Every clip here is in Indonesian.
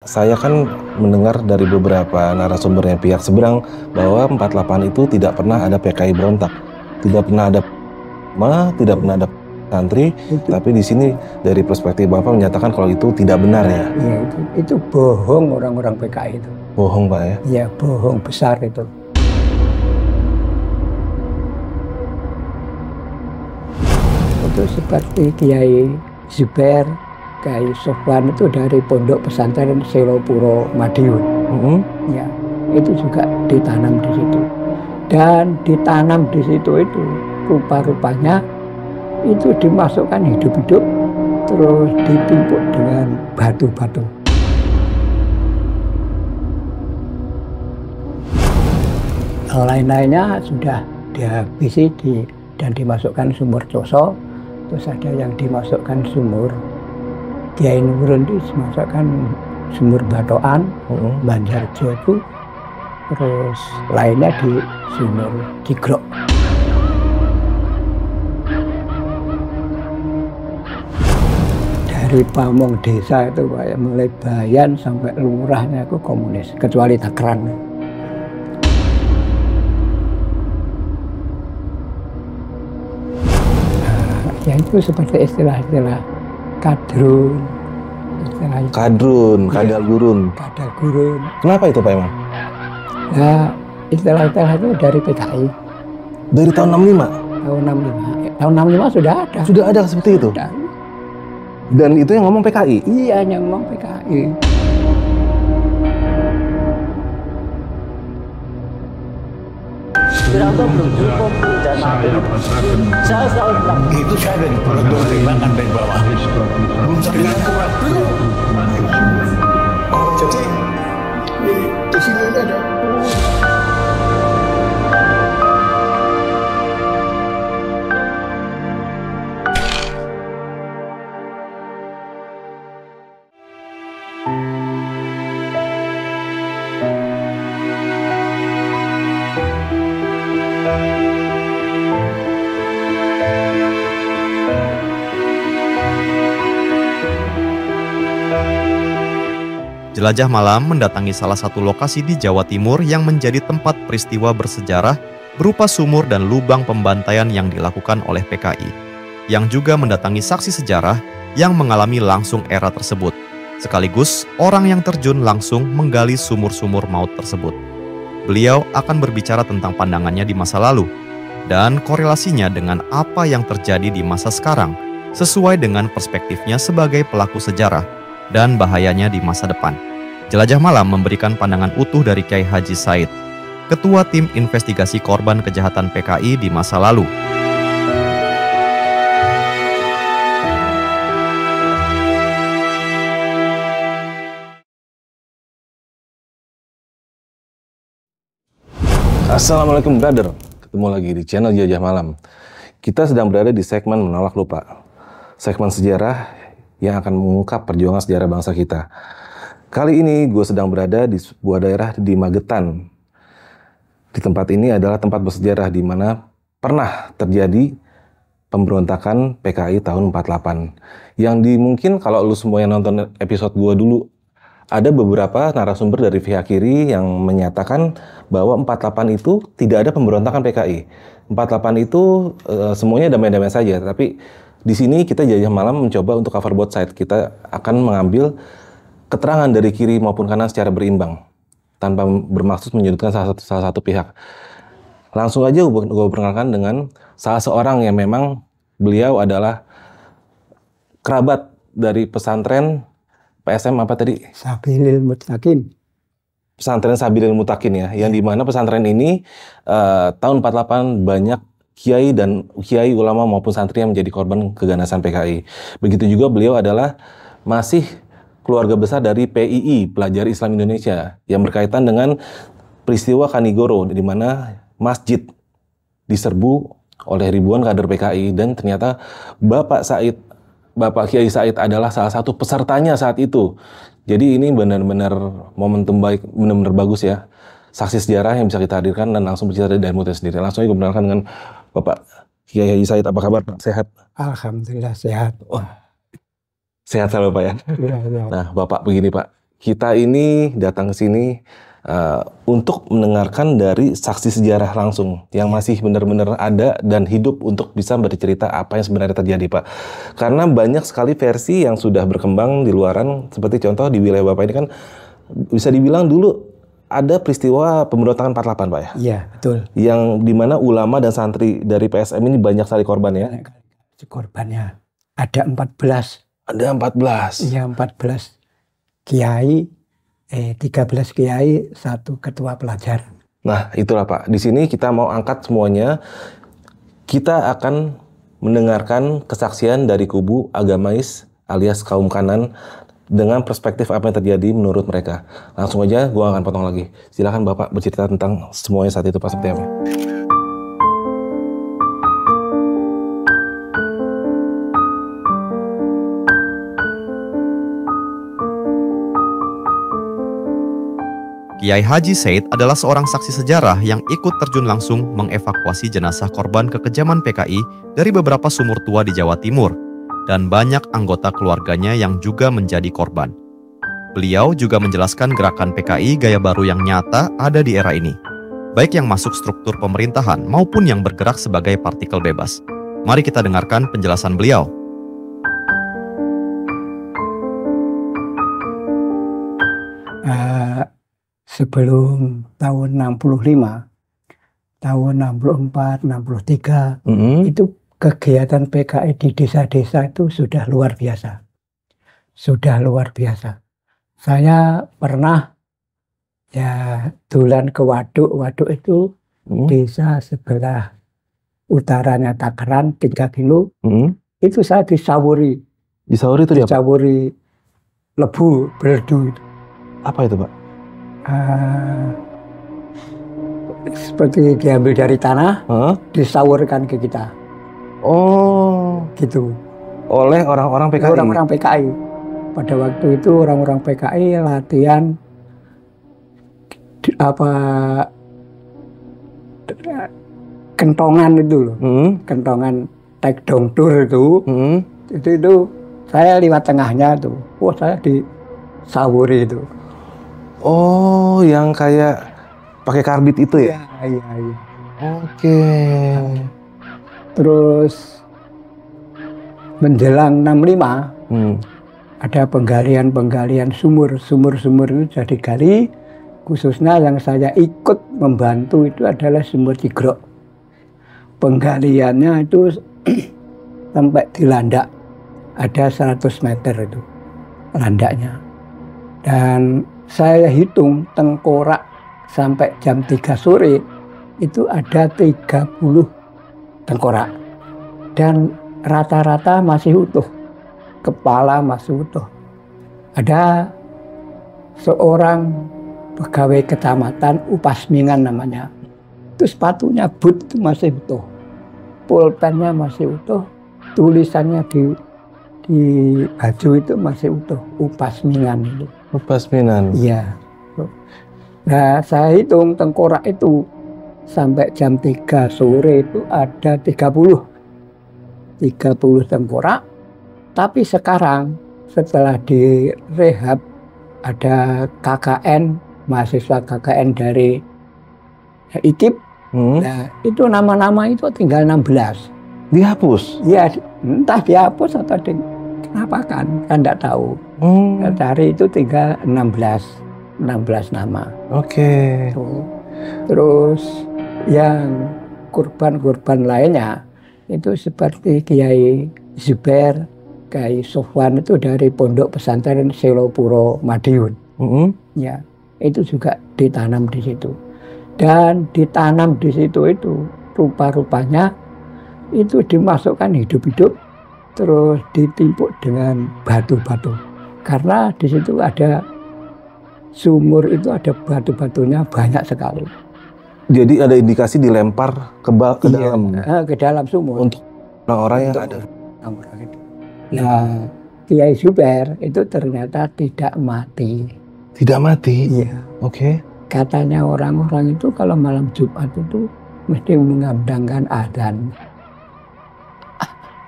saya kan mendengar dari beberapa narasumber yang pihak seberang bahwa 48 itu tidak pernah ada PKI berontak, tidak pernah ada tidak pernah ada santri, tapi di sini dari perspektif Bapak menyatakan kalau itu tidak benar ya? Iya, itu bohong orang-orang PKI itu. Bohong Pak ya? Iya, bohong besar itu. Itu seperti Kiai Zubair, Kiai Sofwan itu dari pondok pesantren Selopuro Madiun. Ya, itu juga ditanam di situ. Dan ditanam di situ itu rupa-rupanya itu dimasukkan hidup-hidup terus ditimpuk dengan batu-batu. Lain-lainnya sudah dihabisi dan dimasukkan sumur Coso, terus ada yang dimasukkan sumur Kiai Nurun, dimasukkan sumur Batoan, Banjarjo itu, terus lainnya di sumur Cigrok. Dari pamong desa itu kayak mulai bayan sampai lurahnya itu komunis, kecuali Takran. Ya itu seperti istilah-istilah kadrun, kadal gurun. Kadal gurun. Kenapa itu Pak Imam? Nah, istilah-istilah itu dari PKI. Dari tahun 65? Tahun 65. Tahun 65 sudah ada. Sudah ada seperti itu? Sudah. Dan itu yang ngomong PKI? Iya, yang ngomong PKI. Gerabah belum cukup dan saya selalu bilang itu saya dari pertimbangan dari bawah belum sampai kuat belum. Jadi di sini ada Jelajah Malam mendatangi salah satu lokasi di Jawa Timur yang menjadi tempat peristiwa bersejarah berupa sumur dan lubang pembantaian yang dilakukan oleh PKI, yang juga mendatangi saksi sejarah yang mengalami langsung era tersebut, sekaligus orang yang terjun langsung menggali sumur-sumur maut tersebut. Beliau akan berbicara tentang pandangannya di masa lalu dan korelasinya dengan apa yang terjadi di masa sekarang, sesuai dengan perspektifnya sebagai pelaku sejarah dan bahayanya di masa depan. Jelajah Malam memberikan pandangan utuh dari Kiai Haji Said, Ketua Tim Investigasi Korban Kejahatan PKI di masa lalu. Assalamualaikum brother, ketemu lagi di channel Jelajah Malam. Kita sedang berada di segmen Menolak Lupa, segmen sejarah yang akan mengungkap perjuangan sejarah bangsa kita. Kali ini gue sedang berada di sebuah daerah di Magetan. Di tempat ini adalah tempat bersejarah di mana pernah terjadi pemberontakan PKI tahun 48. Yang mungkin kalau lu semua yang nonton episode gue dulu, ada beberapa narasumber dari pihak kiri yang menyatakan bahwa 48 itu tidak ada pemberontakan PKI. 48 itu semuanya damai-damai saja, tapi di sini kita Jelajah Malam mencoba untuk cover both side. Kita akan mengambil keterangan dari kiri maupun kanan secara berimbang, tanpa bermaksud menyudutkan salah satu pihak. Langsung aja gue perkenalkan dengan salah seorang yang memang beliau adalah kerabat dari pesantren PSM apa tadi? Sabilil Mutakin. Pesantren Sabilil Mutakin ya, yang dimana pesantren ini tahun 48 banyak kiai dan kiai ulama maupun santri yang menjadi korban keganasan PKI. Begitu juga beliau adalah masih keluarga besar dari PII, Pelajar Islam Indonesia, yang berkaitan dengan peristiwa Kanigoro, di mana masjid diserbu oleh ribuan kader PKI, dan ternyata Bapak Kiai Said adalah salah satu pesertanya saat itu. Jadi ini benar-benar momentum baik, benar-benar bagus ya. Saksi sejarah yang bisa kita hadirkan dan langsung bercerita dari mulut sendiri. Langsung aja gue perkenalkan dengan Bapak Kiai Said. Apa kabar Pak? Sehat? Alhamdulillah sehat. Wah, sehat selalu Pak ya? Ya. Nah Bapak begini Pak, kita ini datang ke sini untuk mendengarkan dari saksi sejarah langsung yang masih benar-benar ada dan hidup untuk bisa bercerita apa yang sebenarnya terjadi, Pak. Karena banyak sekali versi yang sudah berkembang di luaran, seperti contoh di wilayah Bapak ini kan bisa dibilang dulu ada peristiwa pemberontakan 48, Pak ya? Iya, betul. Yang dimana ulama dan santri dari PSM ini banyak sekali korban ya? Korbannya ada 14. Ada 14. Iya, 14 kiai, 13 kiai, 1 ketua pelajar. Nah, itulah Pak. Di sini kita mau angkat semuanya. Kita akan mendengarkan kesaksian dari kubu agamais alias kaum kanan dengan perspektif apa yang terjadi menurut mereka. Langsung aja, gua akan potong lagi. Silakan Bapak bercerita tentang semuanya saat itu, Pak, seperti apa? Kiai Haji Said adalah seorang saksi sejarah yang ikut terjun langsung mengevakuasi jenazah korban kekejaman PKI dari beberapa sumur tua di Jawa Timur, dan banyak anggota keluarganya yang juga menjadi korban. Beliau juga menjelaskan gerakan PKI gaya baru yang nyata ada di era ini, baik yang masuk struktur pemerintahan maupun yang bergerak sebagai partikel bebas. Mari kita dengarkan penjelasan beliau. Sebelum tahun 65, tahun 64, 63, itu kegiatan PKI di desa-desa itu sudah luar biasa. Sudah luar biasa. Saya pernah ya dolan ke waduk itu desa sebelah utaranya Takaran 3 kilo. Itu saya disawuri. Disawuri itu dia, Pak? Disawuri lebu, beldu itu. Apa itu, Pak? Seperti diambil dari tanah, disawurkan ke kita. Oh, gitu. Oleh orang-orang PKI? Orang-orang PKI. Pada waktu itu orang-orang PKI latihan kentongan itu loh. Kentongan tek dongdur itu. Itu saya lewat tengahnya tuh. Wah, saya disawuri itu. Oh, yang kayak pakai karbit itu ya? Iya. Oke. Terus menjelang 65 ada penggalian sumur itu jadi gali. Khususnya yang saya ikut membantu itu adalah sumur Cigrok. Penggaliannya itu sampai di landak, ada 100 meter itu landaknya. Dan saya hitung tengkorak sampai jam 3 sore itu ada 30 tengkorak. Dan rata-rata masih utuh. Kepala masih utuh. Ada seorang pegawai kecamatan Upasmingan namanya. Itu sepatunya boot itu masih utuh. Pulpennya masih utuh. Tulisannya di baju itu masih utuh. Upasmingan itu. Upasminan. Iya. Nah, saya hitung tengkorak itu sampai jam 3 sore itu ada 30 tengkorak. Tapi sekarang setelah direhab ada KKN, mahasiswa KKN dari IKIP. Nah, itu nama-nama itu tinggal 16. Dihapus? Iya, entah dihapus atau kenapa kan enggak tahu. Dari itu tinggal 16 nama. Oke. Terus yang kurban-kurban lainnya itu seperti Kiai Zubair, Kiai Sofwan itu dari Pondok Pesantren Selopuro Madiun. Ya, itu juga ditanam di situ. Dan ditanam di situ itu rupa-rupanya itu dimasukkan hidup-hidup terus ditimpuk dengan batu-batu. Karena di situ ada sumur itu ada batu-batunya banyak sekali. Jadi ada indikasi dilempar ke dalam? Ke dalam sumur. Untuk orang-orang yang ada. Nah, Kiai Zubair itu ternyata tidak mati. Tidak mati? Iya. Oke. Katanya orang-orang itu kalau malam Jumat itu mesti mengandangkan adzan.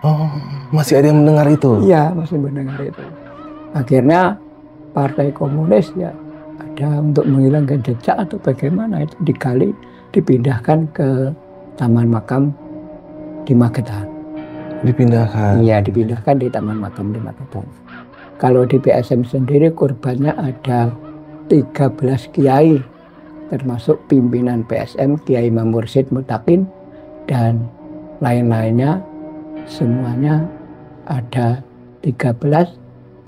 Oh, masih ada yang mendengar itu? Iya, masih mendengar itu. Akhirnya Partai Komunis ya ada untuk menghilangkan jejak atau bagaimana itu digali, dipindahkan ke Taman Makam di Magetan. Dipindahkan. Iya, dipindahkan di Taman Makam di Magetan. Kalau di PSM sendiri korbannya ada 13 kiai, termasuk pimpinan PSM Kiai Imam Mursyid Mutakin dan lain-lainnya, semuanya ada 13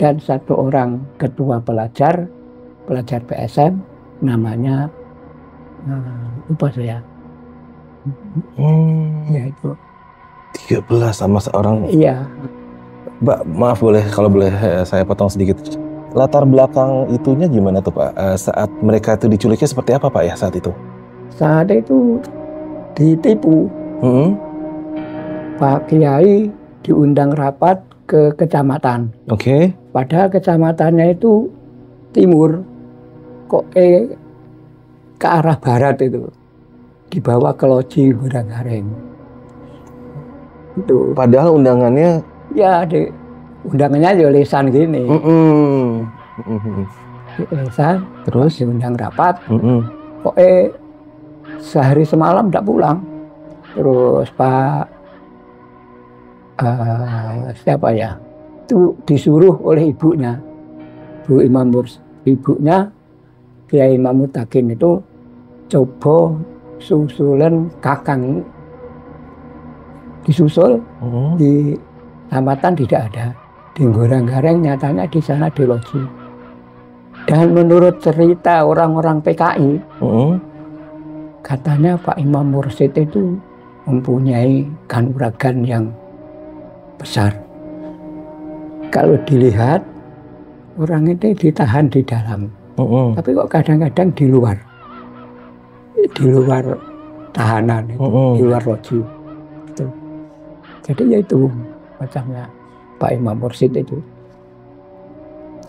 dan 1 orang ketua pelajar PSM namanya lupa saya. Ya itu 13 sama seorang. iya. Mbak, maaf kalau boleh saya potong sedikit. Latar belakang itunya gimana tuh Pak? Saat mereka itu diculiknya seperti apa Pak ya saat itu? Saat itu ditipu. Pak Kiai diundang rapat ke kecamatan. Oke. Padahal kecamatannya itu timur, kok ke arah barat itu, dibawa ke loji Hurang-Gareng. Itu. Padahal undangannya Ya, undangannya di lesan gini. Di lesan, terus diundang rapat. Kok sehari semalam tidak pulang. Terus Pak siapa ya? Itu disuruh oleh ibunya, Bu Imam Mursyid, ibunya Kiai Imam Mutakin itu coba susulan kakang, disusul di Kecamatan tidak ada, di Hurang-Gareng nyatanya di sana di loji. Dan menurut cerita orang-orang PKI, katanya Pak Imam Mursyid itu mempunyai kanuragan yang besar. Kalau dilihat orang itu ditahan di dalam, tapi kok kadang-kadang di luar tahanan, di luar loji. Gitu. Jadi ya itu macamnya Pak Imam Mursyid itu.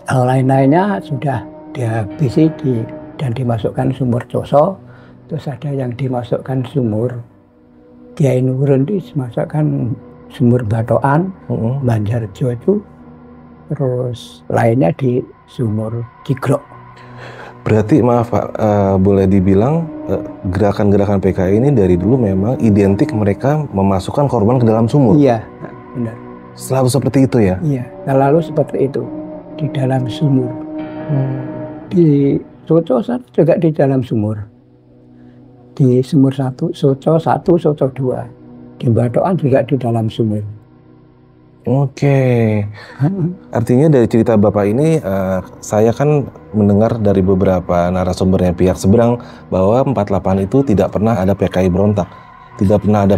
Lain-lainnya sudah dihabisi dan dimasukkan sumur Coso, terus ada yang dimasukkan sumur Kiai Nurun, dimasukkan sumur Batoan, Banjarjo itu, terus lainnya di sumur Cigrok. Berarti maaf Pak, boleh dibilang gerakan-gerakan PKI ini dari dulu memang identik mereka memasukkan korban ke dalam sumur? Iya, benar. Selalu seperti itu ya? Iya, selalu seperti itu, di dalam sumur. Di Soco juga di dalam sumur. Di sumur 1, Soco 1, Soco 2. Di Batoan juga di dalam sumur. Oke. Artinya dari cerita Bapak ini, saya kan mendengar dari beberapa narasumbernya pihak seberang bahwa 48 itu tidak pernah ada PKI berontak. Tidak pernah ada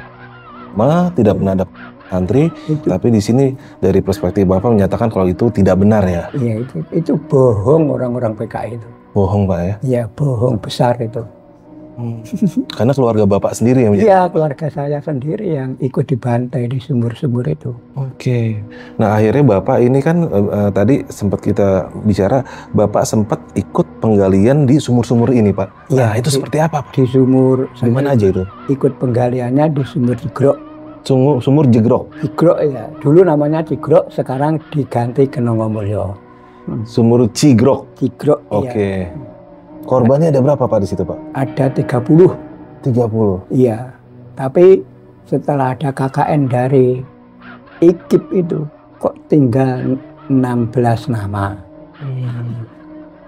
tidak pernah ada santri, tapi di sini dari perspektif Bapak menyatakan kalau itu tidak benar ya? Iya, itu bohong orang-orang PKI itu. Bohong Pak ya? Iya, bohong besar itu. Karena keluarga Bapak sendiri yang Iya, keluarga saya sendiri yang ikut dibantai di sumur-sumur itu. Oke. Nah akhirnya Bapak ini kan tadi sempat kita bicara, Bapak sempat ikut penggalian di sumur-sumur ini Pak. Ya, nah itu seperti apa Pak? Di sumur, di mana aja itu? Ikut penggaliannya di sumur Cigrok. Sumur Jegrok? Cigrok ya, dulu namanya Cigrok, sekarang diganti ke Nongomulyo. Sumur Cigrok? Cigrok, Oke. Iya. Korbannya ada berapa Pak di situ Pak? Ada 30. 30? Iya, tapi setelah ada KKN dari IKIP itu, kok tinggal 16 nama.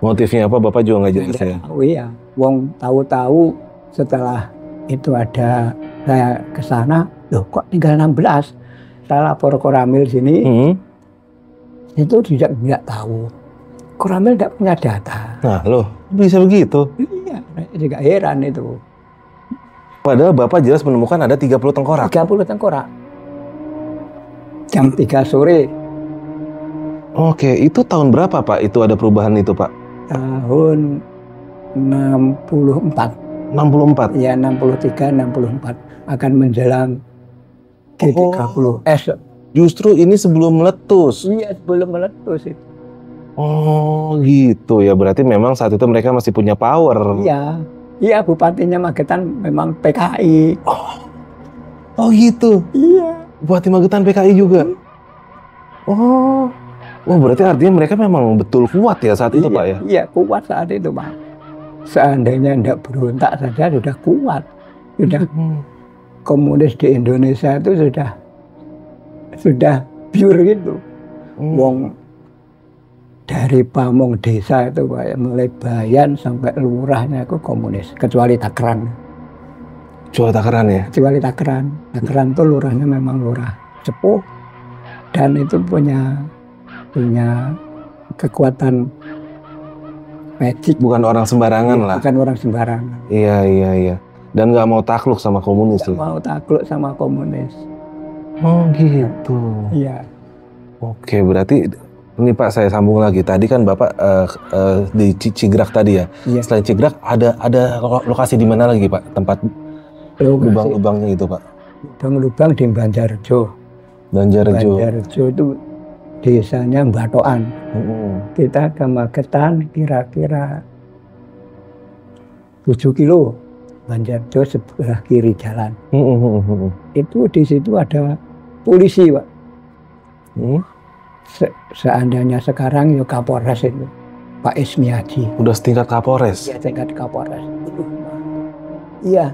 Motifnya apa Bapak juga nggak jelas ya? Oh iya, wong tahu-tahu setelah itu ada saya ke sana, loh kok tinggal 16. Saya lapor Koramil sini, itu juga nggak tahu. Koramil tidak punya data. Nah loh, bisa begitu? Iya, saya juga heran itu. Padahal Bapak jelas menemukan ada 30 tengkorak. 30 tengkorak. Jam 3 sore. Oke, itu tahun berapa Pak itu ada perubahan itu Pak? Tahun 64. 64? Ya, 63, 64. Akan menjelang G30. Justru ini sebelum meletus? Iya, sebelum meletus itu. Oh gitu ya, berarti memang saat itu mereka masih punya power. Iya, iya bupatinya Magetan memang PKI. Oh gitu? Iya. Bupati Magetan PKI juga? Oh, Oh, berarti artinya mereka memang betul kuat ya saat itu, Pak ya? Iya, kuat saat itu, Pak. Seandainya tidak berontak saja sudah kuat. Sudah komunis di Indonesia itu sudah pure gitu. Wong dari pamong desa itu, Pak, mulai bayan sampai lurahnya itu komunis, kecuali Takran. Kecuali Takran ya? Kecuali Takran. Takran itu lurahnya memang lurah sepuh dan itu punya kekuatan magic. Bukan orang sembarangan lah. Bukan orang sembarangan. Iya. Dan nggak mau takluk sama komunis Nggak mau takluk sama komunis. Oh gitu. Iya. Oke, berarti ini Pak saya sambung lagi. Tadi kan Bapak di Cigrak tadi ya. Iya. Selain Cigrak ada lokasi di mana lagi Pak? Tempat lubang-lubangnya itu Pak? Lubang di Banjarjo. Banjarjo itu desanya Batoan. Kita ke Magetan kira-kira 7 kilo. Banjarjo sebelah kiri jalan. Itu di situ ada polisi, Pak. Seandainya sekarang ya Kapolres itu, Pak Ismiaji. Udah setingkat Kapolres? Iya, tingkat Kapolres. Iya.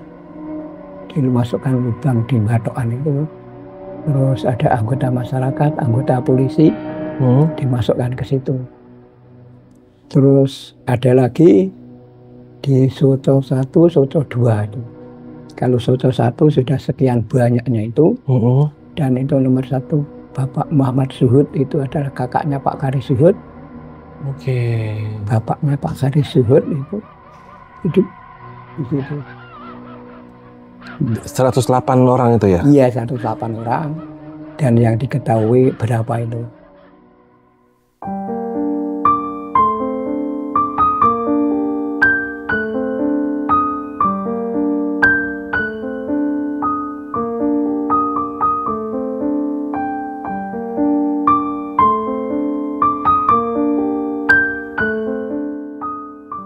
Dimasukkan lubang di Batoan itu. Terus ada anggota masyarakat, anggota polisi, dimasukkan ke situ. Terus ada lagi di Soto 1, Soto 2 itu. Kalau Soto 1 sudah sekian banyaknya itu, dan itu nomor 1 Bapak Muhammad Suhud, itu adalah kakaknya Pak Kari Suhud. Oke. Bapaknya Pak Kari Suhud itu hidup di situ. 108 orang itu ya? Iya, 108 orang. Dan yang diketahui berapa itu?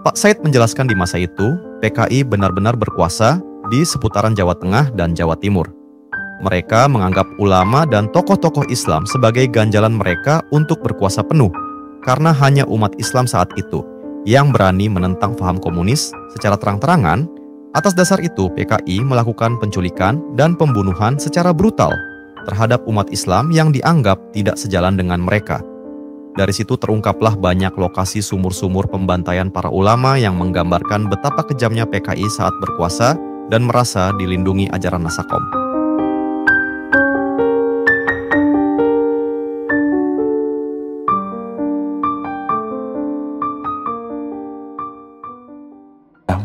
Pak Said menjelaskan di masa itu, PKI benar-benar berkuasa di seputaran Jawa Tengah dan Jawa Timur. Mereka menganggap ulama dan tokoh-tokoh Islam sebagai ganjalan mereka untuk berkuasa penuh, karena hanya umat Islam saat itu yang berani menentang paham komunis secara terang-terangan. Atas dasar itu, PKI melakukan penculikan dan pembunuhan secara brutal terhadap umat Islam yang dianggap tidak sejalan dengan mereka. Dari situ terungkaplah banyak lokasi sumur-sumur pembantaian para ulama yang menggambarkan betapa kejamnya PKI saat berkuasa dan merasa dilindungi ajaran Nasakom.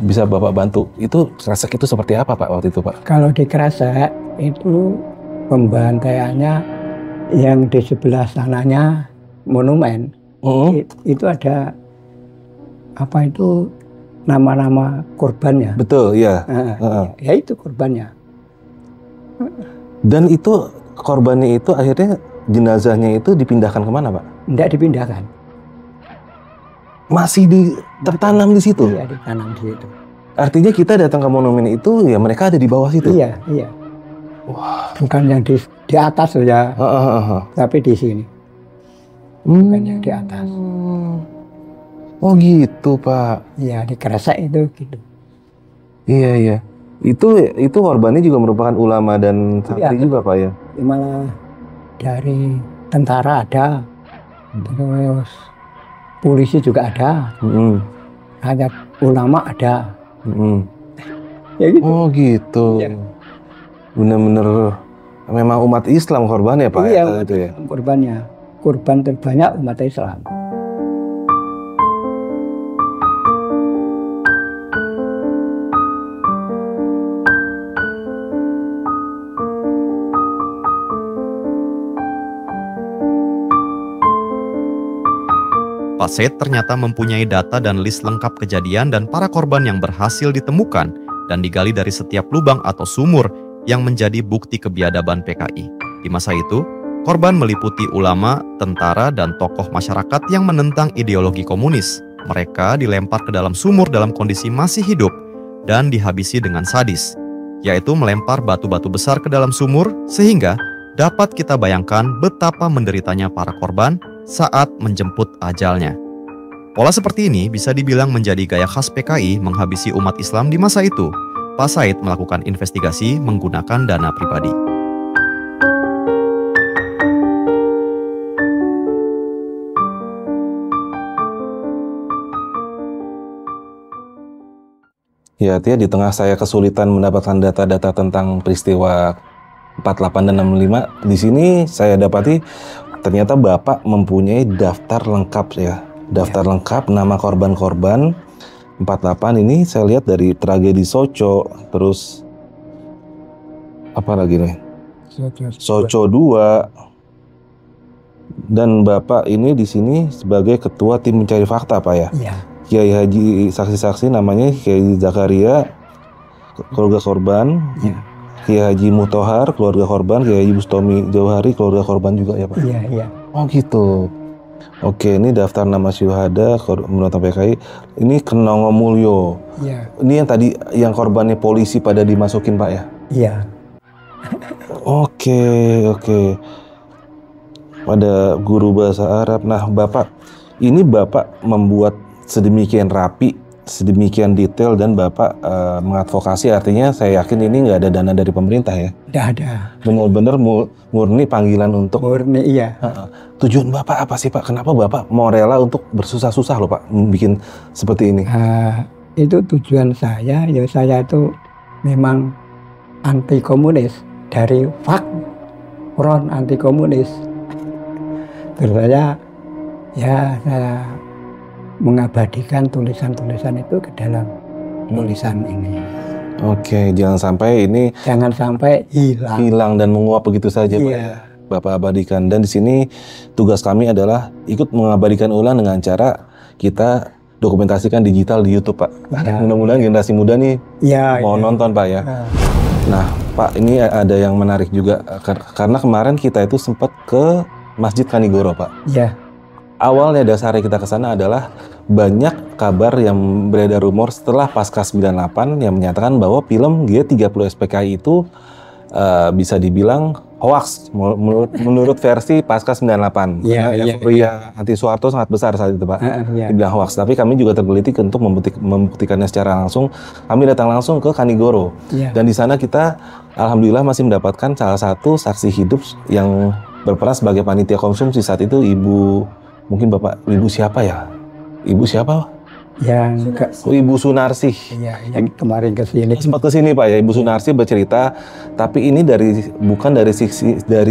Bisa Bapak bantu, itu Kresek itu seperti apa Pak waktu itu Pak? Kalau di Kresek itu pembantaiannya yang di sebelah sananya monumen, itu ada apa itu nama-nama korbannya. Betul, iya. Ya itu korbannya. Dan itu korbannya itu akhirnya jenazahnya itu dipindahkan kemana Pak? Tidak dipindahkan. Masih tertanam di situ? Iya, ditanam di situ. Artinya kita datang ke monumen itu, ya mereka ada di bawah situ? Iya. Wah. Bukan yang di atas ya, tapi di sini. Bukan yang di atas. Oh gitu Pak? Iya, di Kresek itu gitu. Iya. Itu korbannya juga merupakan ulama dan santri juga Pak ya? Malah dari tentara ada, terus polisi juga ada, hanya ulama ada. Ya gitu. Oh gitu. Ya. Bener-bener memang umat Islam korbannya Pak? Iya, itu ya? korbannya. Korban terbanyak umat Islam. Pak Said ternyata mempunyai data dan list lengkap kejadian dan para korban yang berhasil ditemukan dan digali dari setiap lubang atau sumur yang menjadi bukti kebiadaban PKI. Di masa itu, korban meliputi ulama, tentara, dan tokoh masyarakat yang menentang ideologi komunis. Mereka dilempar ke dalam sumur dalam kondisi masih hidup dan dihabisi dengan sadis, yaitu melempar batu-batu besar ke dalam sumur sehingga dapat kita bayangkan betapa menderitanya para korban saat menjemput ajalnya. Pola seperti ini bisa dibilang menjadi gaya khas PKI menghabisi umat Islam di masa itu. Pak Said melakukan investigasi menggunakan dana pribadi. Ya, Tia, di tengah saya kesulitan mendapatkan data-data tentang peristiwa 48 dan 65, di sini saya dapati ternyata Bapak mempunyai daftar lengkap ya. Daftar lengkap nama korban-korban 48 ini saya lihat dari tragedi Soco, terus apa lagi nih? Soco 2. Dan Bapak ini di sini sebagai ketua tim mencari fakta, Pak ya? Iya. Kiai Haji, saksi-saksi namanya Kiai Zakaria, keluarga korban. Iya. Kiai Haji Mutohar, keluarga korban. Kiai Haji Bustomi Jauhari, keluarga korban juga ya Pak? Iya, iya. Oh gitu. Oke, ini daftar nama syuhada menurut PKI. Ini Kenongo Mulyo. Iya. Ini yang tadi yang korbannya polisi pada dimasukin Pak ya? Iya. Oke. Pada guru bahasa Arab. Nah Bapak, ini Bapak membuat sedemikian rapi, sedemikian detail, dan Bapak mengadvokasi, artinya saya yakin ini nggak ada dana dari pemerintah ya? Nggak ada. Benar-benar murni panggilan untuk... Murni, iya. Tujuan Bapak apa sih Pak? Kenapa Bapak mau rela untuk bersusah-susah loh Pak bikin seperti ini? Itu tujuan saya, ya saya itu memang anti komunis. Dari front anti komunis. Terus saya mengabadikan tulisan-tulisan itu ke dalam tulisan ini. Oke, jangan sampai ini hilang dan menguap begitu saja Pak ya. Bapak abadikan. Dan di sini tugas kami adalah ikut mengabadikan ulang dengan cara kita dokumentasikan digital di YouTube Pak. Ya. Mudah-mudahan generasi muda nih mau nonton Pak ya. Nah Pak, ini ada yang menarik juga karena kemarin kita itu sempat ke Masjid Kanigoro Pak. Iya. Awalnya dasarnya kita ke sana adalah banyak kabar yang beredar rumor setelah Pasca 98 yang menyatakan bahwa film G30 SPKI itu bisa dibilang hoax menurut versi Pasca 98. Euforia anti Soeharto sangat besar saat itu Pak. Dibilang hoax, tapi kami juga tergelitik untuk membuktikannya secara langsung. Kami datang langsung ke Kanigoro. Dan di sana kita alhamdulillah masih mendapatkan salah satu saksi hidup yang berperan sebagai panitia konsumsi saat itu, Ibu siapa ya? Ibu siapa? Ibu Sunarsih. Iya, yang kemarin kesini. Sempat kesini Pak ya, Ibu Sunarsih bercerita, tapi ini bukan dari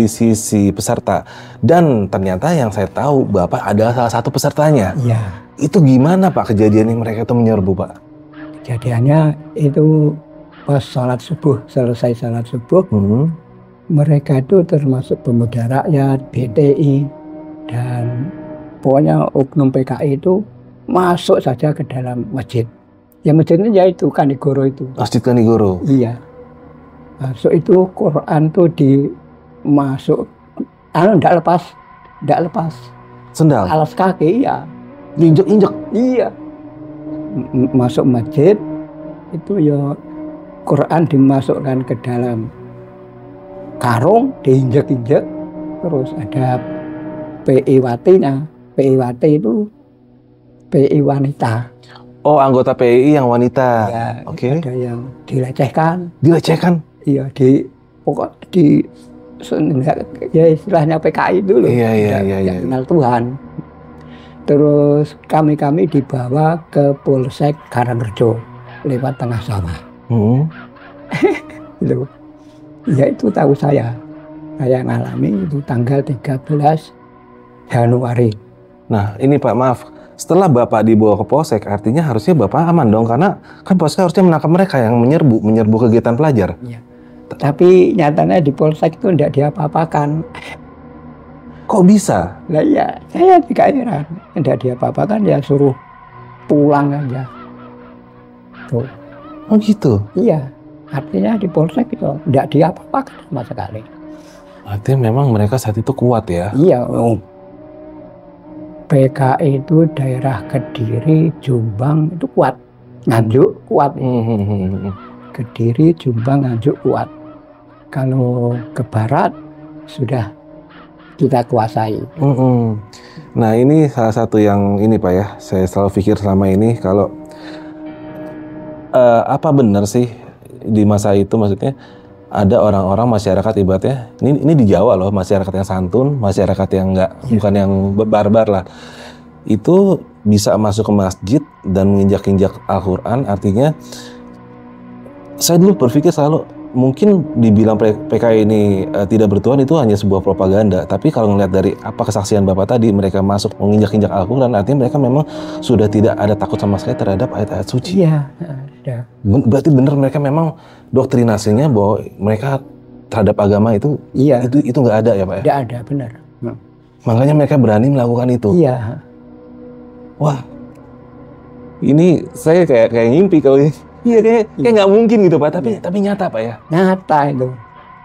sisi peserta. Dan ternyata yang saya tahu Bapak adalah salah satu pesertanya. Iya. Itu gimana Pak kejadiannya mereka itu menyerbu Pak? Kejadiannya itu pas selesai sholat subuh, mereka itu termasuk Pemuda Rakyat, BTI, dan pokoknya oknum PKI itu masuk saja ke dalam masjid. Ya masjidnya yaitu Kanigoro itu. Masjid Kanigoro? Iya. Masuk itu Quran tuh dimasuk, enggak lepas. Sendal? Alas kaki, iya. Diinjek-injek? Iya. Masuk masjid, itu ya Quran dimasukkan ke dalam karung, diinjek-injek, terus ada PI Watinya. PI Wati itu PI wanita. Oh, anggota PI yang wanita. Ya, Oke. Ada yang dilecehkan. Dilecehkan? Iya, ya istilahnya PKI dulu. Iya. Kenal Tuhan. Terus kami dibawa ke Polsek Karangrejo lewat tengah sawah. Gitu. Ya itu tahu saya. Saya ngalami itu tanggal 13 Januari. Nah ini Pak, maaf, setelah Bapak dibawa ke Polsek, artinya harusnya Bapak aman dong, karena kan Polsek harusnya menangkap mereka yang menyerbu kegiatan pelajar. Iya. Tapi nyatanya di Polsek itu tidak diapa-apakan. Kok bisa? Lah iya, saya juga heran. Tidak diapa-apakan, ya suruh pulang aja. Tuh. Oh gitu? Iya, artinya di Polsek itu tidak diapa-apakan sama sekali. Artinya memang mereka saat itu kuat ya? Iya, PKI itu daerah Kediri, Jombang itu kuat, Nganjuk kuat. Kediri, Jombang, Nganjuk kuat. Kalau ke barat sudah kita kuasai. Nah ini salah satu yang ini Pak ya, saya selalu pikir selama ini kalau apa benar sih di masa itu, maksudnya ada orang-orang masyarakat ibaratnya, ini di Jawa loh, masyarakat yang santun, masyarakat yang bukan yang barbar lah, itu bisa masuk ke masjid dan menginjak-injak Al-Quran. Artinya saya dulu berpikir selalu mungkin dibilang PKI ini tidak bertuhan itu hanya sebuah propaganda, tapi kalau ngelihat dari apa kesaksian Bapak tadi, mereka masuk menginjak-injak Al-Quran, artinya mereka memang sudah tidak ada takut sama sekali terhadap ayat-ayat suci. Iya. Berarti benar mereka memang doktrinasinya bahwa mereka terhadap agama itu itu nggak ada ya Pak ya? Tidak ada, benar. Makanya mereka berani melakukan itu. Iya. Wah, ini saya kayak ngimpi kalau ini. Iya kayak nggak mungkin gitu Pak, tapi nyata Pak ya. Nyata itu.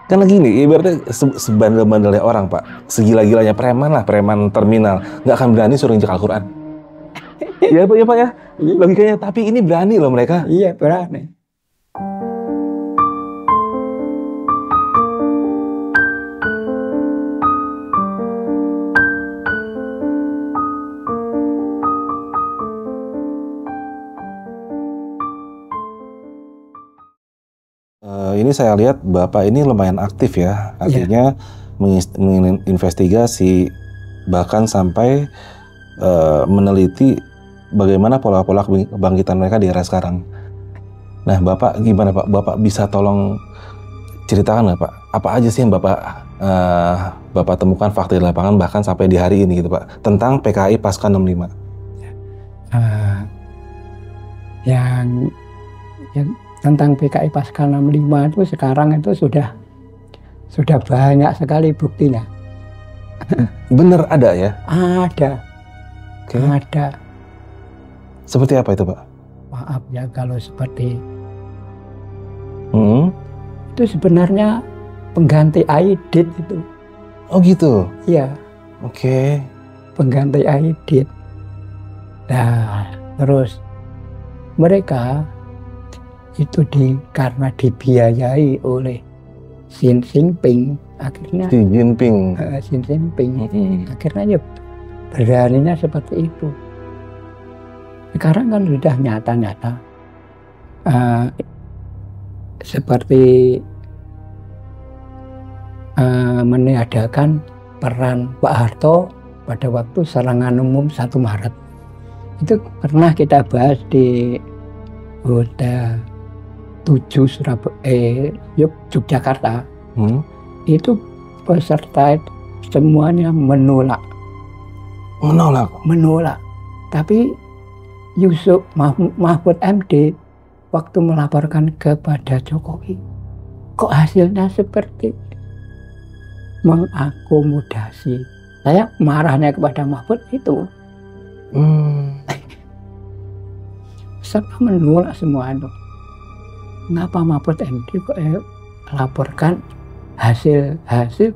Karena gini, ibaratnya sebandel-bandelnya orang Pak, segila-gilanya preman lah, preman terminal, nggak akan berani suruh injak Al-Quran. Iya Pak ya, logikanya. Tapi ini berani loh mereka. Iya, berani. Ini saya lihat Bapak ini lumayan aktif ya, artinya menginvestigasi bahkan sampai meneliti bagaimana pola-pola kebangkitan mereka di era sekarang. Nah Bapak gimana Pak? Bapak bisa tolong ceritakan nggak Pak? Apa aja sih yang Bapak temukan fakta di lapangan bahkan sampai di hari ini gitu Pak, tentang PKI Pasca 65? Yang tentang PKI Pasca 65 itu sekarang itu sudah banyak sekali buktinya. Bener ada ya? Ada. Okay. Ada. Seperti apa itu Pak? Maaf ya kalau seperti itu sebenarnya pengganti Aidit itu. Oh gitu? Iya. Oke. Pengganti Aidit. Nah terus mereka itu karena dibiayai oleh Xi Jinping, akhirnya Xi Jinping. Akhirnya ya beraninya seperti itu. Sekarang kan sudah nyata-nyata seperti meniadakan peran Pak Harto pada waktu serangan umum 1 Maret. Itu pernah kita bahas di Hotel 7 Yogyakarta. Itu peserta semuanya menolak. Tapi Yusuf Mahfud MD waktu melaporkan kepada Jokowi, kok hasilnya seperti mengakomodasi. Saya marahnya kepada Mahfud itu. Serta menolak semua itu. Ngapa Mahfud MD kok laporkan hasil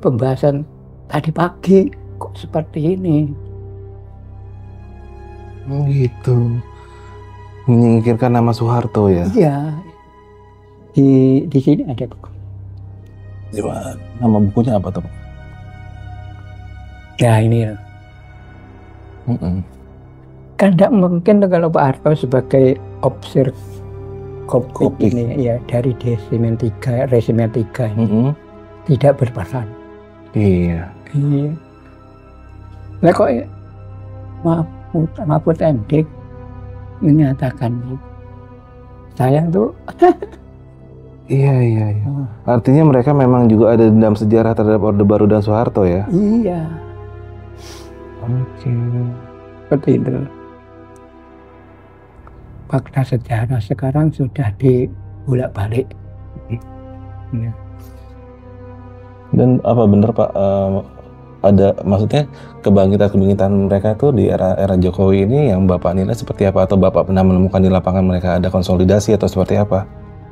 pembahasan tadi pagi kok seperti ini? Gitu. Menyingkirkan nama Soeharto ya? Iya. Di sini ada buku. Nama bukunya apa tuh? Ya ini. Kan tidak mungkin kalau Pak Harto sebagai Koptik ini ya dari resimen 3 ini tidak berperan. Iya. Lah kok Mahfud MD menyatakan saya tuh iya. Artinya mereka memang juga ada dendam sejarah terhadap Orde Baru dan Soeharto ya? Iya. Oke. Seperti itu. Fakta sejarah sekarang sudah dibolak-balik. Ya. Dan apa benar Pak, ada maksudnya kebangkitan mereka tuh di era Jokowi ini yang Bapak nilai seperti apa, atau Bapak pernah menemukan di lapangan mereka ada konsolidasi atau seperti apa?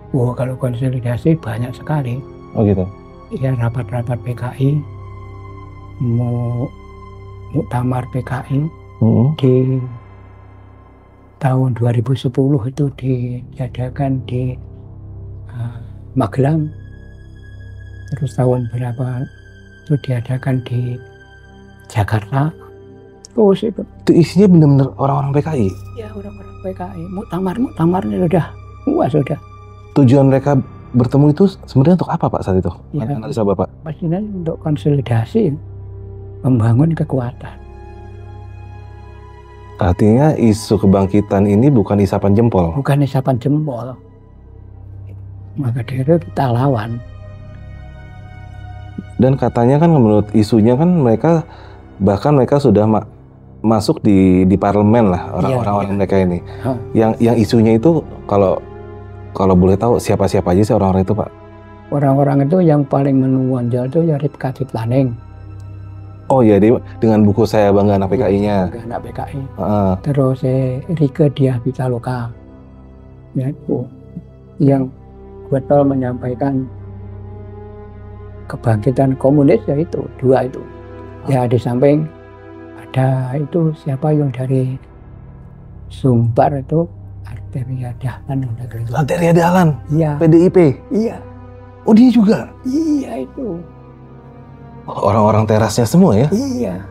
Oh kalau konsolidasi banyak sekali. Oh gitu? Ya rapat-rapat PKI, muktamar PKI di tahun 2010 itu diadakan di Magelang. Terus tahun berapa itu diadakan di Jakarta. Terus itu. Itu isinya benar-benar orang-orang PKI. Ya orang-orang PKI. Muktamar-muktamarnya sudah. Tujuan mereka bertemu itu sebenarnya untuk apa Pak saat itu? Ya, Analisa Bapak. pastinya untuk konsolidasi, membangun kekuatan. Artinya isu kebangkitan ini bukan isapan jempol. Bukan isapan jempol. Maka dari itu kita lawan. Dan katanya kan menurut isunya kan mereka sudah masuk di parlemen lah orang-orang mereka ini. Yang isunya itu kalau boleh tahu siapa-siapa aja sih orang-orang itu Pak? Orang-orang itu yang paling menonjol itu ya Ripka Ciptaning. Oh ya, dengan buku Saya Bangga Anak PKI-nya. Bangga Anak PKI. Terus Rike Diah Pitaloka. Ya itu yang betul menyampaikan kebangkitan komunis, ya itu dua itu. Ya di samping ada itu siapa yang dari Sumbar itu Arteria Dahlan. Arteria Dahlan? Iya. PDIP? Iya. Oh dia juga? Iya itu. Orang-orang terasnya semua ya? Iya.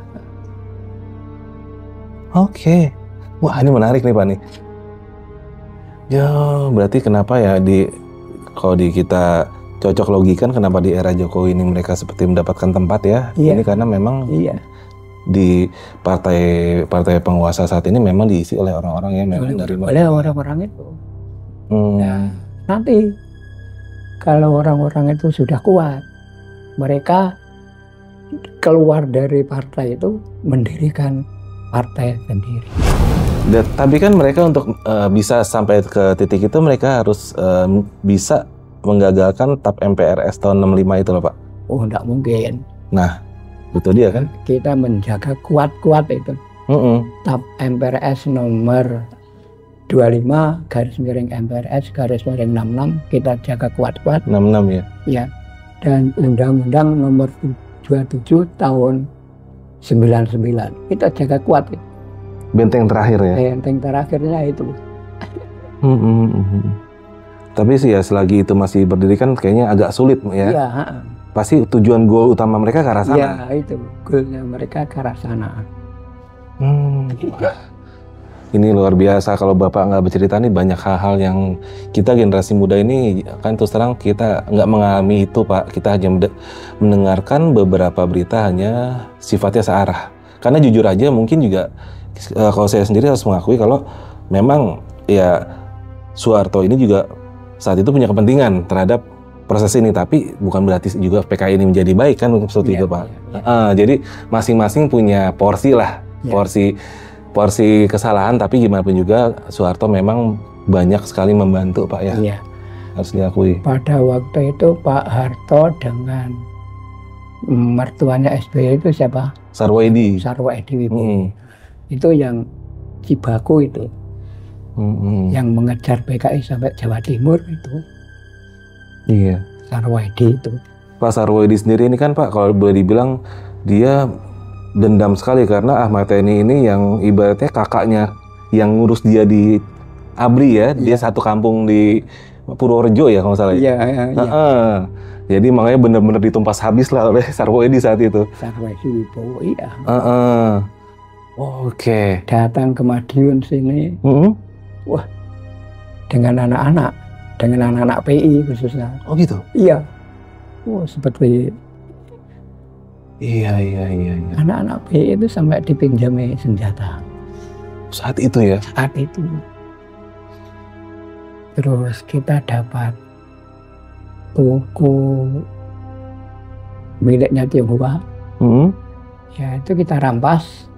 Oke. Wah ini menarik nih Pak nih. Ya berarti kenapa ya kalau kita cocok logikan kenapa di era Jokowi ini mereka seperti mendapatkan tempat ya? Iya. Ini karena memang iya. Di partai penguasa saat ini memang diisi oleh orang-orang yang memang dari oleh orang-orang itu. Nah, nanti kalau orang-orang itu sudah kuat, mereka keluar dari partai itu mendirikan partai sendiri. Tapi kan mereka untuk bisa sampai ke titik itu mereka harus bisa menggagalkan TAP MPRS tahun 65 itu loh Pak. Oh enggak mungkin. Nah itu dia kan. Kita menjaga kuat-kuat itu. TAP MPRS nomor 25/MPRS/66 kita jaga kuat-kuat. 66 ya? Ya. Dan Undang-Undang nomor 27 tahun 99 kita jaga kuat. Benteng terakhir ya? Benteng terakhirnya itu. Tapi sih ya selagi itu masih berdiri kan kayaknya agak sulit ya? Iya. Pasti tujuan goal utama mereka ke arah sana? Iya itu, goalnya mereka ke arah sana. Ini luar biasa kalau Bapak nggak bercerita nih banyak hal-hal yang kita generasi muda ini kan terus terang kita nggak mengalami itu Pak. Kita hanya mendengarkan beberapa berita hanya sifatnya searah. Karena jujur aja mungkin juga kalau saya sendiri harus mengakui kalau memang ya Soeharto ini juga saat itu punya kepentingan terhadap proses ini, tapi bukan berarti juga PKI ini menjadi baik kan seperti itu Pak. Jadi masing-masing punya porsi lah, porsi kesalahan, tapi gimana pun juga Soeharto memang banyak sekali membantu Pak ya. Iya. Harus diakui. Pada waktu itu Pak Harto dengan mertuanya SBY itu siapa? Sarwoedi. Sarwoedi itu yang Cibaku itu, yang mengejar PKI sampai Jawa Timur itu. Iya. Sarwoedi itu. Pak Sarwoedi sendiri ini kan Pak kalau boleh dibilang dia dendam sekali karena Ahmad Yani ini yang ibaratnya kakaknya yang ngurus dia di ABRI ya, dia satu kampung di Purworejo ya kalau salah. Iya. Jadi makanya benar-benar ditumpas habis lah oleh Sarwoedi saat itu. Sarwoedi itu, iya. Oke. Datang ke Madiun sini, wah, dengan anak-anak PI khususnya. Oh gitu? Iya. Seperti Iya. anak-anak PI itu sampai dipinjami senjata. Saat itu ya? Saat itu. Terus kita dapat toko miliknya Tionghoa. Ya itu kita rampas.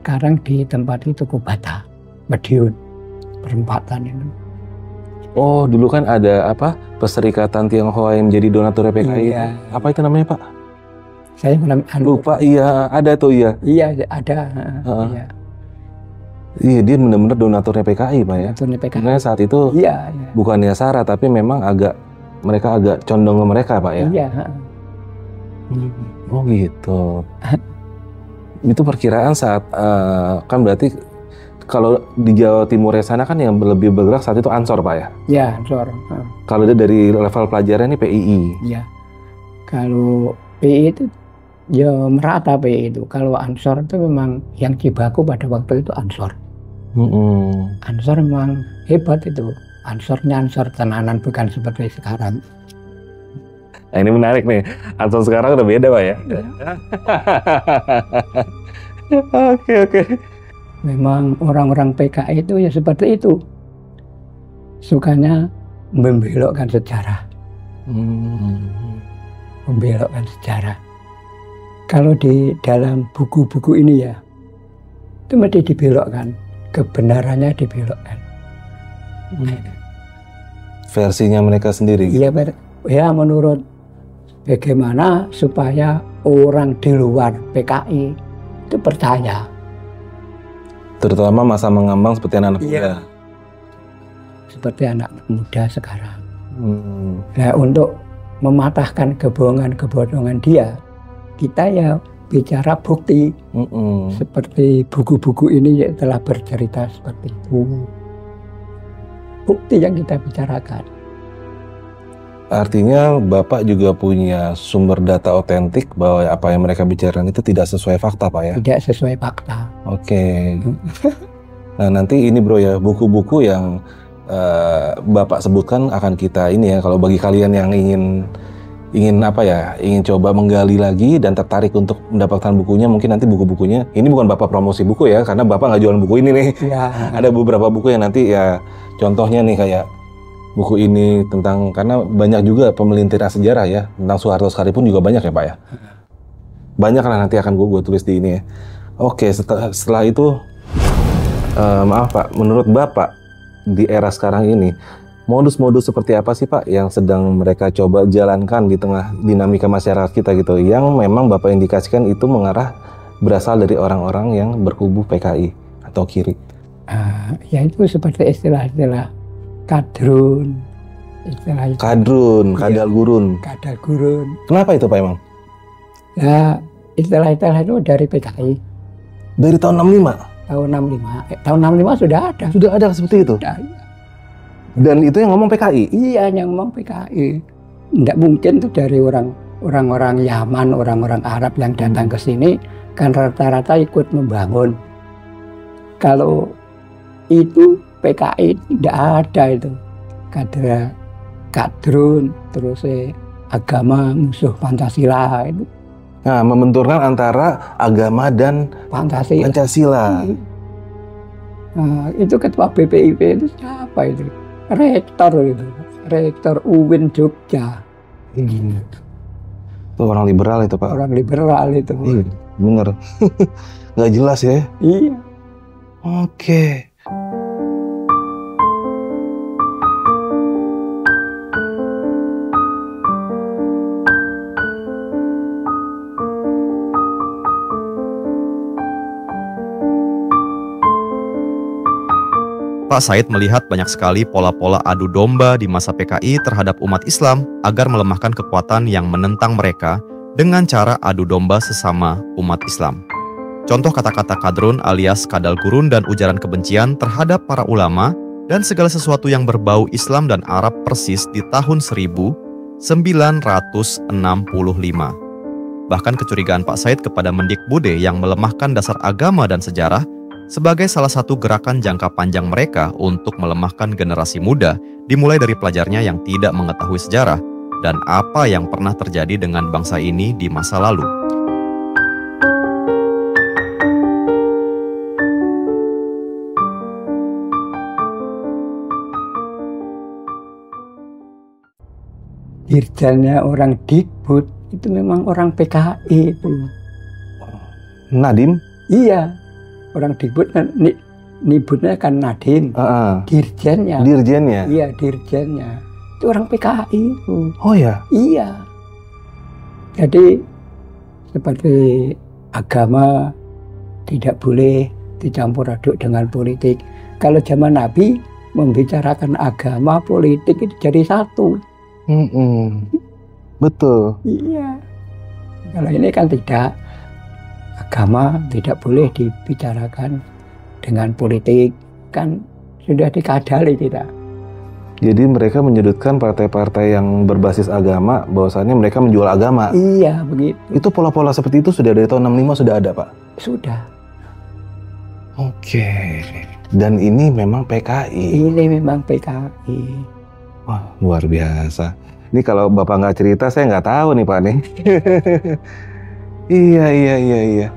Sekarang di tempat itu Tugu Bata, Madiun, perempatan itu. Oh dulu kan ada apa? Perserikatan Tionghoa yang menjadi donatur PKI. Iya. Apa itu namanya Pak? Saya lupa. Iya ada tuh ya. Iya ada. Iya. Iya dia benar-benar donaturnya PKI Pak ya. Donaturnya PKI. Karena saat itu bukannya SARA tapi memang mereka agak condong ke mereka Pak ya. Iya. Oh gitu. Itu perkiraan saat kan berarti kalau di Jawa Timur sana kan yang lebih bergerak saat itu Ansor Pak ya? Iya Ansor. Kalau dari level pelajaran ini PII. Iya. Kalau PII itu Ya meratapi itu. Kalau Ansor itu memang yang Cibaku pada waktu itu Ansor. Ansor memang hebat itu. Ansornya Ansor tenanan, bukan seperti sekarang. Nah, ini menarik nih. Ansor sekarang udah beda, Pak ya. Oke. Memang orang-orang PKI itu ya seperti itu. Sukanya membelokkan sejarah. Membelokkan sejarah. Kalau di dalam buku-buku ini ya, itu mesti dibelokkan. Kebenarannya dibelokkan. Versinya mereka sendiri. Iya, ya menurut bagaimana supaya orang di luar PKI itu percaya. Terutama masa mengambang seperti anak muda. Seperti anak muda sekarang. Nah, untuk mematahkan kebohongan-kebohongan dia, kita ya bicara bukti. Seperti buku-buku ini telah bercerita seperti itu. Bukti yang kita bicarakan. Artinya Bapak juga punya sumber data otentik bahwa apa yang mereka bicarakan itu tidak sesuai fakta, Pak ya? Tidak sesuai fakta. Oke. Nah, nanti ini bro ya, buku-buku yang Bapak sebutkan akan kita ini ya, kalau bagi kalian yang ingin apa ya, ingin coba menggali lagi dan tertarik untuk mendapatkan bukunya, mungkin nanti buku-bukunya, ini bukan Bapak promosi buku ya, karena Bapak nggak jualan buku ini nih. Ya. Ada beberapa buku yang nanti ya, contohnya nih kayak buku ini tentang, karena banyak juga pemelintiran sejarah ya, tentang Soeharto sekalipun juga banyak ya Pak ya. Banyak lah, nanti akan gue tulis di ini ya. Oke, setelah itu, maaf Pak, menurut Bapak di era sekarang ini, modus-modus seperti apa sih Pak yang sedang mereka coba jalankan di tengah dinamika masyarakat kita gitu, yang memang Bapak indikasikan itu mengarah berasal dari orang-orang yang berkubu PKI atau kiri? Ya itu seperti istilah-istilah kadrun, istilah kadrun, kadal gurun. Kadal gurun. Kenapa itu Pak emang? Ya istilah-istilah itu dari PKI. Dari tahun 65? Tahun 65. Tahun 65 sudah ada. Sudah ada seperti itu? Sudah. Dan itu yang ngomong PKI? Iya, yang ngomong PKI. Tidak mungkin tuh dari orang-orang Yaman, orang-orang Arab yang datang ke sini, kan rata-rata ikut membangun. Kalau itu PKI tidak ada itu. Kadrun, terus agama musuh Pancasila itu. Nah, membenturkan antara agama dan Pancasila. Nah, itu ketua BPIP itu siapa itu? Rektor UIN Jogja. Itu orang liberal itu Pak. Orang liberal itu. Iya, bener. Nggak jelas ya? Iya. Oke. Pak Said melihat banyak sekali pola-pola adu domba di masa PKI terhadap umat Islam agar melemahkan kekuatan yang menentang mereka dengan cara adu domba sesama umat Islam. Contoh kata-kata kadrun alias kadal gurun dan ujaran kebencian terhadap para ulama dan segala sesuatu yang berbau Islam dan Arab persis di tahun 1965. Bahkan kecurigaan Pak Said kepada Mendikbud yang melemahkan dasar agama dan sejarah sebagai salah satu gerakan jangka panjang mereka untuk melemahkan generasi muda, dimulai dari pelajarnya yang tidak mengetahui sejarah dan apa yang pernah terjadi dengan bangsa ini di masa lalu. Dirjennya orang Dikbud itu memang orang PKI itu. Nadiem? Iya. Orang Dikbud kan nyebutnya kan Nadiem. Dirjennya. Iya, dirjennya. Itu orang PKI itu. Oh ya? Iya. Jadi seperti agama tidak boleh dicampur aduk dengan politik. Kalau zaman Nabi membicarakan agama, politik itu jadi satu. Betul. Iya. Kalau ini kan tidak. Agama tidak boleh dibicarakan dengan politik, kan sudah dikadali kita. Jadi mereka menyudutkan partai-partai yang berbasis agama, bahwasannya mereka menjual agama. Iya, begitu. Itu pola-pola seperti itu sudah dari tahun 65 sudah ada, Pak? Sudah. Oke. Dan ini memang PKI. Ini memang PKI. Wah, luar biasa. Ini kalau Bapak nggak cerita, saya nggak tahu nih, Pak nih. Iya.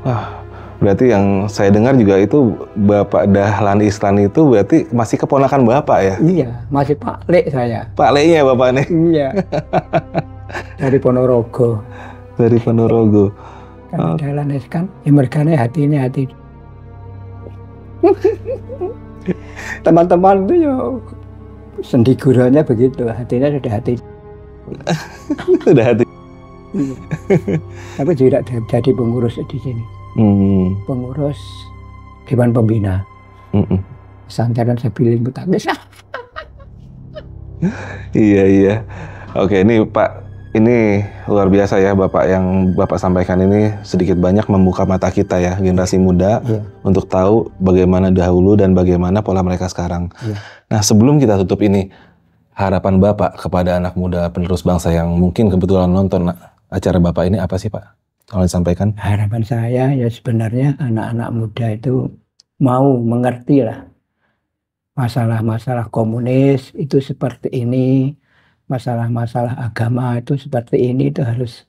Wah, berarti yang saya dengar juga itu Bapak Dahlan Islan itu berarti masih keponakan Bapak ya? Iya, masih Pak Lek saya. Pak Leknya Bapak nih? Iya. Dari Ponorogo. Dari Ponorogo. Kan Dahlan Islan, ya mergane hatinya hati. Teman-teman itu ya sendi gurunya begitu, hatinya sudah hati. Sudah hati. Tapi tidak jadi pengurus di sini. Pengurus Dewan Pembina. Santaran Sabilin Mutangis. Iya. Oke, ini Pak, ini luar biasa ya Bapak yang Bapak sampaikan ini sedikit banyak membuka mata kita ya, generasi muda, untuk tahu bagaimana dahulu dan bagaimana pola mereka sekarang. Nah, sebelum kita tutup ini, harapan Bapak kepada anak muda penerus bangsa yang mungkin kebetulan nonton acara Bapak ini apa sih, Pak? Tolong disampaikan. Harapan saya ya sebenarnya anak-anak muda itu mau mengerti lah masalah-masalah komunis itu seperti ini, masalah-masalah agama itu seperti ini, itu harus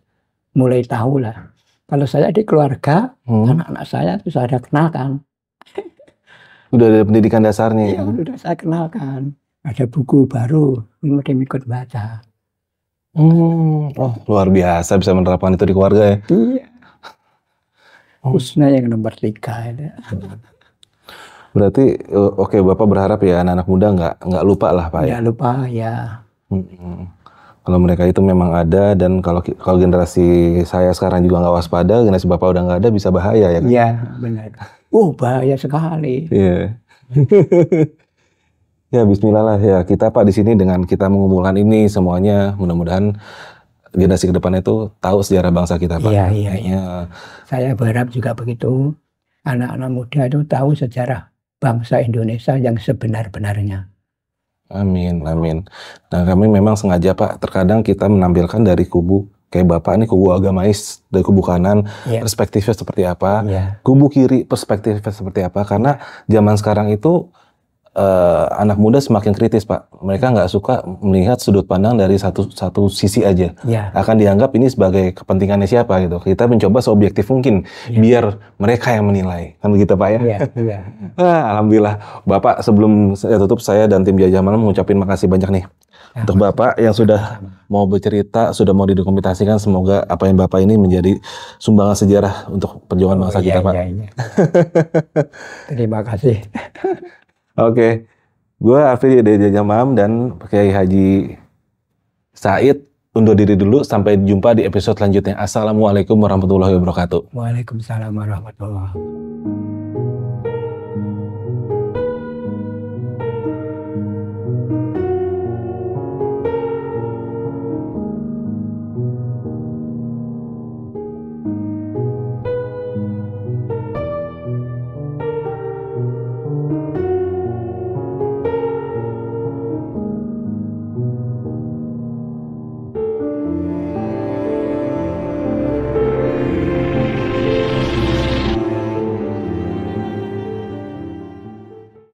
mulai tahu lah. Kalau saya di keluarga, anak-anak saya itu saya kenalkan. Udah ada pendidikan dasarnya ya? Udah saya kenalkan. Ada buku baru, mereka ikut baca. Oh, luar biasa bisa menerapkan itu di keluarga ya? Iya. Khususnya yang nomor 3 itu. Berarti oke, Bapak berharap ya anak-anak muda nggak lupa lah, Pak ya? Nggak lupa ya. Kalau mereka itu memang ada, dan kalau generasi saya sekarang juga nggak waspada, generasi Bapak udah nggak ada, bisa bahaya ya kan? Iya, benar. Bahaya sekali. Iya. Ya bismillah lah ya, kita Pak di sini dengan kita mengumpulkan ini semuanya, mudah-mudahan generasi ke depan itu tahu sejarah bangsa kita, Pak. Iya. Saya berharap juga begitu. Anak-anak muda itu tahu sejarah bangsa Indonesia yang sebenar-benarnya. Amin. Nah, kami memang sengaja Pak, terkadang kita menampilkan dari kubu kayak Bapak nih, kubu agamais, dari kubu kanan perspektifnya seperti apa, kubu kiri perspektifnya seperti apa, karena zaman sekarang itu anak muda semakin kritis, Pak. Mereka nggak suka melihat sudut pandang dari satu sisi aja. Akan dianggap ini sebagai kepentingannya siapa gitu. Kita mencoba seobjektif mungkin biar mereka yang menilai. Kan begitu, Pak ya? Iya. Alhamdulillah. Bapak, sebelum saya tutup, saya dan tim Jajah Malam mengucapin makasih banyak nih. Untuk Bapak yang sudah mau bercerita, sudah mau didokumentasikan, semoga apa yang Bapak ini menjadi sumbangan sejarah untuk perjuangan bangsa kita, Pak. Iya. Terima kasih. Oke, gue Afri dari Jajah Malam dan Kiai Haji Said undur diri dulu. Sampai jumpa di episode selanjutnya. Assalamualaikum warahmatullahi wabarakatuh. Waalaikumsalam warahmatullahi wabarakatuh.